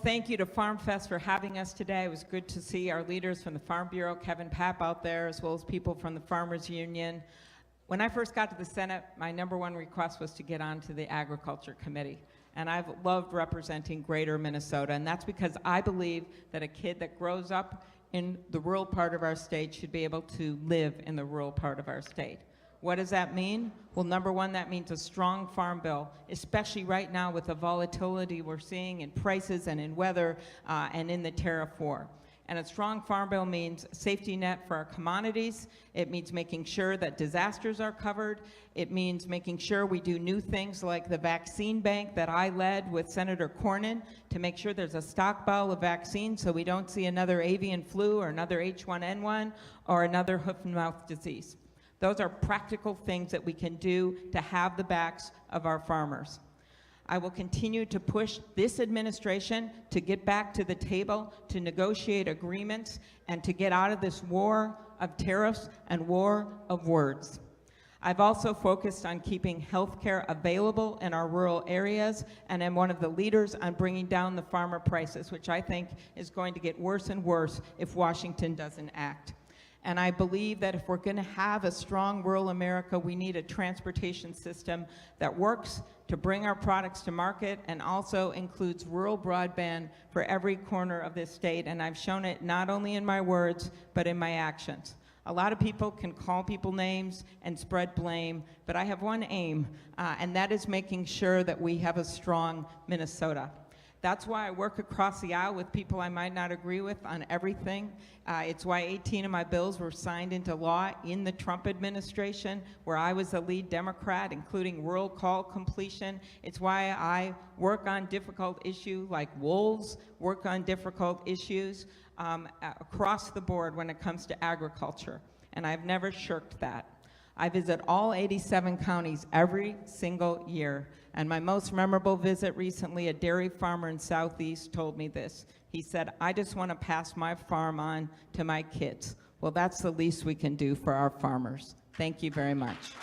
thank you to Farmfest for having us today. It was good to see our leaders from the Farm Bureau, Kevin Papp out there, as well as people from the Farmers Union. When I first got to the Senate, my #1 request was to get onto the Agriculture Committee. And I've loved representing Greater Minnesota, and that's because I believe that a kid that grows up in the rural part of our state should be able to live in the rural part of our state. What does that mean? Well, #1, that means a strong farm bill, especially right now with the volatility we're seeing in prices and in weather and in the tariff war. And a strong farm bill means safety net for our commodities. It means making sure that disasters are covered. It means making sure we do new things like the vaccine bank that I led with Senator Cornyn to make sure there's a stockpile of vaccines so we don't see another avian flu or another H1N1 or another hoof and mouth disease. Those are practical things that we can do to have the backs of our farmers. I will continue to push this administration to get back to the table, to negotiate agreements, and to get out of this war of tariffs and war of words. I've also focused on keeping health care available in our rural areas, and am one of the leaders on bringing down the farmer prices, which I think is going to get worse and worse if Washington doesn't act. And I believe that if we're going to have a strong rural America, we need a transportation system that works to bring our products to market and also includes rural broadband for every corner of this state. And I've shown it not only in my words, but in my actions. A lot of people can call people names and spread blame, but I have one aim, and that is making sure that we have a strong Minnesota. That's why I work across the aisle with people I might not agree with on everything. It's why 18 of my bills were signed into law in the Trump administration, where I was the lead Democrat, including rural call completion. It's why I work on difficult issues like wolves, work on difficult issues across the board when it comes to agriculture. And I've never shirked that. I visit all 87 counties every single year. And my most memorable visit recently, a dairy farmer in Southeast told me this. He said, "I just want to pass my farm on to my kids." Well, that's the least we can do for our farmers. Thank you very much.